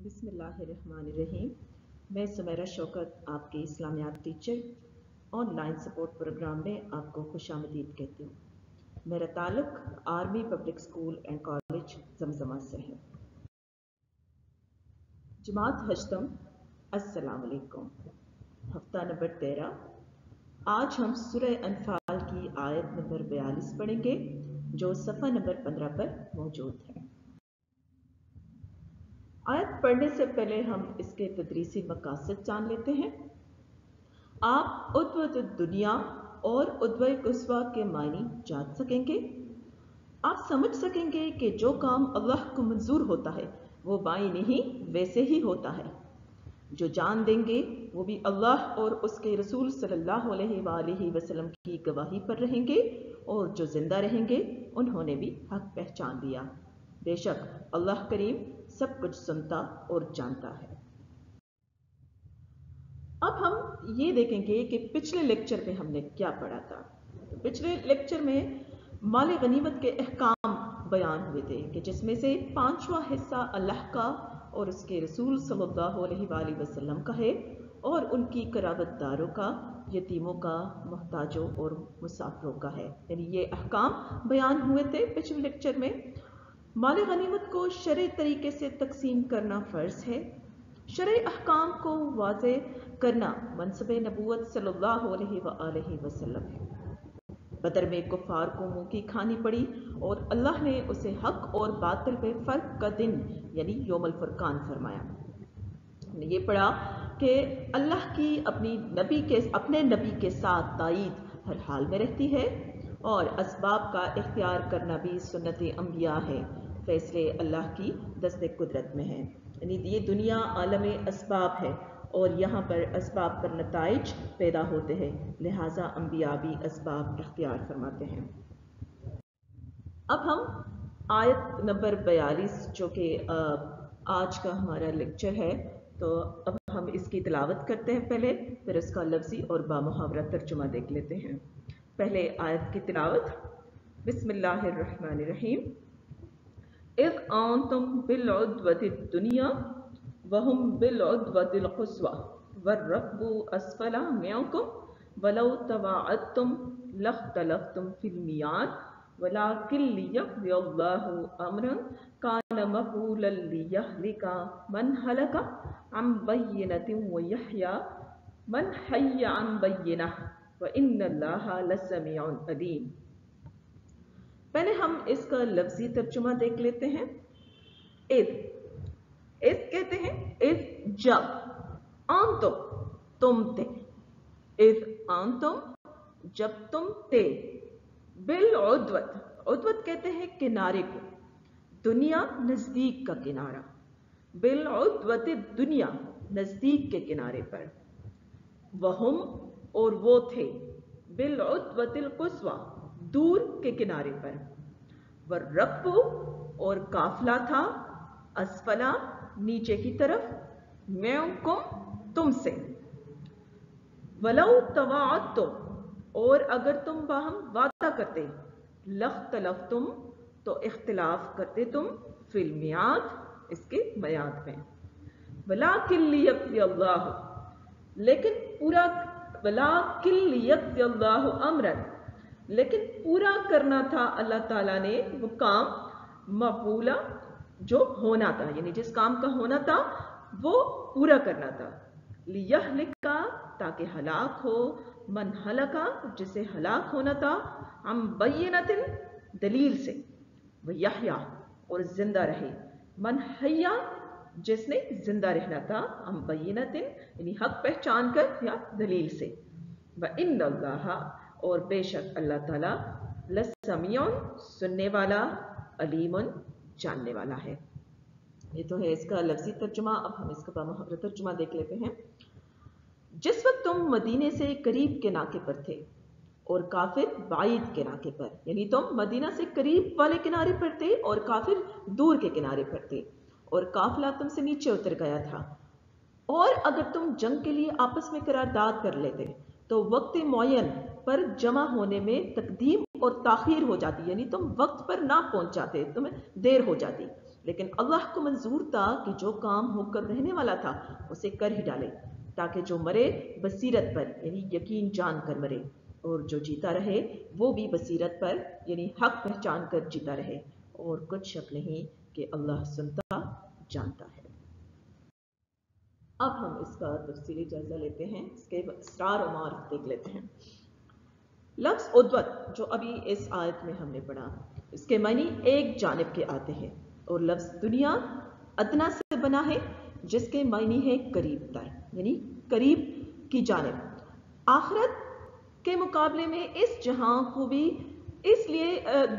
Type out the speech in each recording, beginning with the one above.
बिस्मिल्लाहिर्रहमानिर्रहीम। मैं सुमेरा शौकत, आपकी इस्लामियात टीचर, ऑनलाइन सपोर्ट प्रोग्राम में आपको खुशामदीद कहती हूँ। मेरा ताल्लुक army public school and college Zamzama से है। जमात हजतम, अस्सलाम वालेकुम। हफ्ता नंबर 13। आज हम सूरह अनफाल की आयत नंबर 42 पढ़ेंगे, जो सफ़ा नंबर 15 पर मौजूद है। आयत पढ़ने से पहले हम इसके तदरीसी मकासद जान लेते हैं। आप उद्वत दुनिया और उद्वय कुस्वा के मायने जान सकेंगे। आप समझ सकेंगे कि जो काम अल्लाह को मंजूर होता है वो बाईं नहीं वैसे ही होता है। जो जान देंगे वो भी अल्लाह और उसके रसूल सल्लल्लाहु अलैहि वसल्लम की गवाही पर रहेंगे, और जो जिंदा रहेंगे उन्होंने भी हक पहचान लिया। बेशक अल्लाह करीम सब कुछ सुनता और जानता है। अब हम ये देखेंगे कि पिछले लेक्चर में हमने क्या पढ़ा था। पिछले लेक्चर में माल गनीमत के अहकाम बयान हुए थे कि जिसमें से 5वां हिस्सा अल्लाह का और उसके रसूल सल्लल्लाहु अलैहि वसल्लम का है, और उनकी कराबतदारों का, यतीमों का, मोहताजों और मुसाफिरों का है। यानी ये अहकाम बयान हुए थे पिछले लेक्चर में। माल गनीमत को शरई तरीके से तकसीम करना फ़र्ज है। शरई अहकाम को वाज़े करना मनसब नबूवत सल्लल्लाहु अलैहि वसल्लम है। बदर में कुफ़ार को मुँह की खानी पड़ी, और अल्लाह ने उसे हक और बातिल पे फ़र्क का दिन यानी यौमुल फुरकान फरमाया। हमने ये पढ़ा कि अल्लाह की अपने नबी के साथ ताईद हर हाल में रहती है, और असबाब का इख्तियार करना भी सुन्नत अंबिया है। फैसले अल्लाह की दस्ते कुदरत में है। यानी ये दुनिया आलम असबाब है, और यहाँ पर असबाब पर नताइज पैदा होते हैं, लिहाजा अंबिया भी असबाब इख्तियार फरमाते हैं। अब हम आयत नंबर 42, जो कि आज का हमारा लेक्चर है, तो अब हम इसकी तिलावत करते हैं पहले, फिर इसका लफ्ज़ी और बामुहावरा तर्जुमा देख लेते हैं। पहले आयत की तिलावत। बिस्मिल्लाहिर्रहमानिर्रहीम। इज़ अंतुम बिलउद्वतिद दुनिया वहुम बिलउद्वतिल क़ुस्वा वर्रक्बु अस्फला मिनकुम वलौ तवाअदतुम लख्तलफ्तुम फिल मियाद वलाकिन लियक़दियल्लाहु अम्रन कान मफ़ऊलन लियहलिका मन हलका अन बय्यिनतिन व यहया मन हय्या अन बय्यिनह व इन्नल्लाहा लसमीउन अलीम। पहले हम इसका लफ्जी तर्जुमा देख लेते हैं। इज़ कहते हैं इज़ जब, अंतुम तुम थे, इज़ अंतुम जब तुम थे, बिल उद्वत कहते हैं किनारे को, दुनिया नजदीक का किनारा, बिल उद्वत दुनिया नजदीक के किनारे पर, वहुम और वो थे, बिल उद्वतिल कुस्वा दूर के किनारे पर, वर्रक्बु और काफिला था, अस्फला नीचे की तरफ, मिनकुम तुमसे, वलौ तवाअदतुम और अगर तुम बाहम वादा करते, लख्तलफ्तुम तो इख्तिलाफ करते तुम, फिल मियाद इसके मयाद में, वलाकिन लियक़दियल्लाहु लेकिन पूरा, वलाकिन लियक़दियल्लाहु अम्रन लेकिन पूरा करना था अल्लाह ताला ने वो काम, मफ़ऊला जो होना था, यानी जिस काम का होना था वो पूरा करना था, लियहलिका ताकि हलाक हो, मन हलका जिसे हलाक होना था, हम बय्यिनतिन दलील से, व यहया और जिंदा रहे, मन हय्या जिसने जिंदा रहना था, हम बय्यिनतिन यानी हक पहचान कर या दलील से, व इन्नल्लाहा और बेशक अल्लाह ताला लसमीउन सुनने वाला, अलीमुन जानने वाला है। ये तो है इसका लफ्जी तर्जुमा। अब हम इसका बामुहावरा तर्जुमा देख लेते हैं। जिस वक्त तुम मदीने से करीब के नाके पर थे और काफिर बाइद के नाके पर, यानी तुम मदीना से करीब वाले किनारे पर थे और काफिर दूर के किनारे पर थे, और काफिला तुमसे नीचे उतर गया था, और अगर तुम जंग के लिए आपस में करारदाद कर लेते तो वक्त मुअय्यन पर जमा होने में तकदीम और ताखीर हो जाती, यानी तुम वक्त पर ना पहुंच जाते, तुम्हें देर हो जाती, لیکن اللہ کو منظور تھا کہ جو کام ہو کر رہنے والا تھا اسے کر ہی ڈالے، تاکہ جو مرے بصیرت پر یعنی یقین جان کر مرے، اور جو جیتا رہے وہ بھی بصیرت پر یعنی حق پہچان کر جیتا رہے، اور کچھ شک نہیں کہ اللہ سنتا جانتا ہے۔ اب ہم اس کا تفصیلی جائزہ لیتے ہیں، اس کے اسرار و معارف دیکھ لیتے ہیں۔ لفظ ادوت جو ابھی اس آیت میں ہم نے پڑھا، اس کے معنی ایک جانب کے آتے ہیں، اور لفظ دنیا ادنا سے بنا ہے جس کے معنی ہے قریب تر یعنی قریب کی جانب۔ آخرت کے مقابلے میں اس جہاں کو بھی اس لیے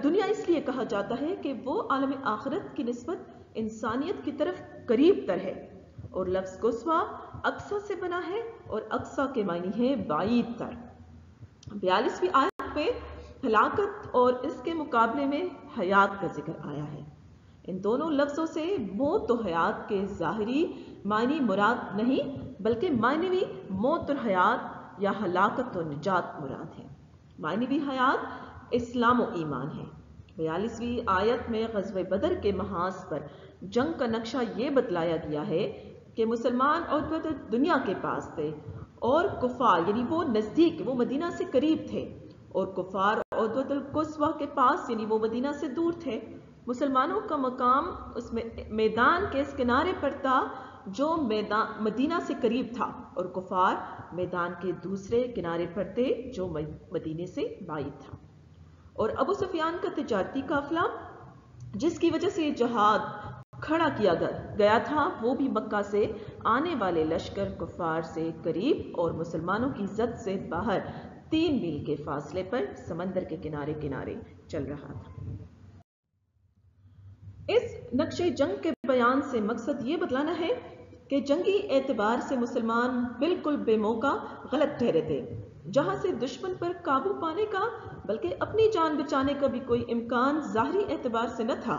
دنیا اس لیے کہا جاتا ہے کہ وہ عالم آخرت کی نسبت انسانیت کی طرف قریب تر ہے، اور لفظ قصویٰ اقصیٰ سے بنا ہے، اور اقصیٰ کے معنی ہے بعید تر۔ 42ویں آیت میں ہلاکت اور اس کے مقابلے میں حیات کا ذکر آیا ہے۔ ان دونوں لفظوں سے موت و حیات کے ظاہری معنی مراد نہیں بلکہ معنوی موت اور حیات یا ہلاکت و نجات مراد ہے۔ معنوی حیات اسلام و ایمان ہے۔ 42ویں آیت میں غزوہ بدر کے محاذ پر جنگ کا نقشہ یہ بتلایا گیا ہے کہ مسلمان عدوۃ دنیا کے پاس تھے، اور کفار یعنی وہ نزدیک، وہ مدینہ سے قریب تھے، اور کفار عدوۃ القصویٰ کے پاس یعنی وہ مدینہ سے دور تھے۔ مسلمانوں کا مقام اس میدان کے اس کنارے پر تھا جو مدینہ سے قریب تھا، اور کفار میدان کے دوسرے کنارے پر تھے جو مدینے سے بعید تھا۔ اور ابو سفیان کا تجارتی قافلہ جس کی وجہ سے یہ جہاد کھڑا کیا گیا تھا، وہ بھی مکہ سے آنے والے لشکر کفار سے قریب اور مسلمانوں کی زد سے باہر 3 میل کے فاصلے پر سمندر کے کنارے کنارے چل رہا تھا۔ اس نقشے جنگ کے بیان سے مقصد یہ بتلانا ہے کہ جنگی اعتبار سے مسلمان بالکل بے موقع غلط ٹھہرے تھے، جہاں سے دشمن پر قابو پانے کا بلکہ اپنی جان بچانے کا بھی کوئی امکان ظاہری اعتبار سے نہ تھا،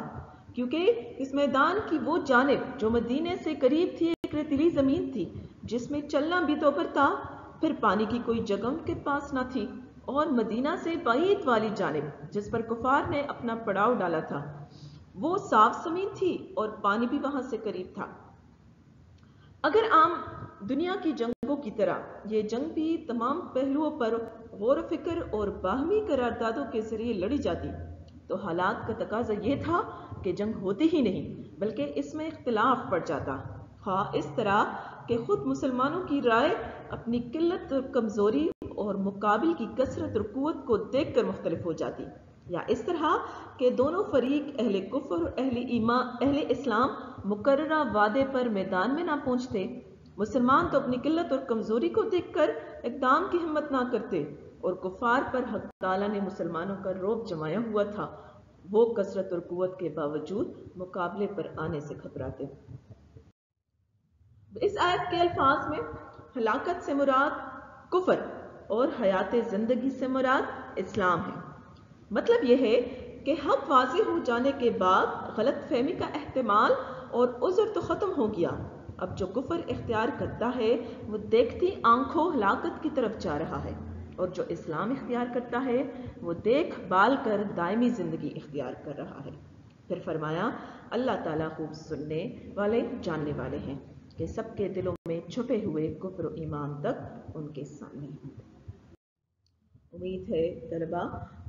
کیونکہ اس میدان کی وہ جانب جو مدینے سے قریب تھی ایک ریتیلی زمین تھی جس میں چلنا بھی دوپہر تھا، پھر پانی کی کوئی جگہ ان کے پاس نہ تھی، اور مدینہ سے بعید والی جانب جس پر کفار نے اپنا پڑاؤ ڈالا تھا وہ صاف زمین تھی اور پانی بھی وہاں سے قریب تھا۔ اگر عام دنیا کی جنگوں کی طرح یہ جنگ بھی تمام پہلوؤں پر غور و فکر اور باہمی قراردادوں کے ذریعے لڑی جاتی تو حالات کا تقاضا یہ تھا کہ جنگ ہوتی ہی نہیں بلکہ اس میں اختلاف پڑ جاتا، خواہ اس طرح کہ خود مسلمانوں کی رائے اپنی قلت اور کمزوری اور مقابل کی کثرت اور قوت کو دیکھ کر مختلف ہو جاتی، یا اس طرح کہ دونوں فریق اہل کفر اور اہل اسلام مقررہ وعدے پر میدان میں نہ پہنچتے۔ مسلمان تو اپنی قلت اور کمزوری کو دیکھ کر اقدام کی ہمت نہ کرتے، اور کفار پر حق تعالیٰ نے مسلمانوں کا رعب جمایا ہوا تھا، وہ کثرت اور قوت کے باوجود مقابلے پر آنے سے گھبراتے۔ اس آیت کے الفاظ میں ہلاکت سے مراد کفر اور حیات زندگی سے مراد اسلام ہے۔ مطلب یہ ہے کہ حق واضح ہو جانے کے بعد غلط فہمی کا احتمال اور عذر تو ختم ہو گیا، اب جو کفر اختیار کرتا ہے وہ دیکھتی آنکھوں ہلاکت کی طرف جا رہا ہے، اور جو اسلام اختیار کرتا ہے وہ دیکھ بال کر دائمی زندگی اختیار کر رہا ہے۔ پھر فرمایا اللہ تعالیٰ خوب سننے والے جاننے والے ہیں کہ سب کے دلوں میں چھپے ہوئے کفر و ایمان تک ان کے سامنے ہیں۔ امید ہے طلباء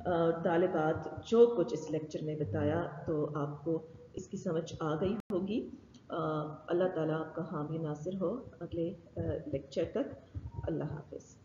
اور طالبات جو کچھ اس لیکچر میں بتایا تو آپ کو اس کی سمجھ آ گئی ہوگی۔ اللہ تعالیٰ آپ کا حامی ناصر ہو اگلے لیکچر تک۔ اللہ حافظ۔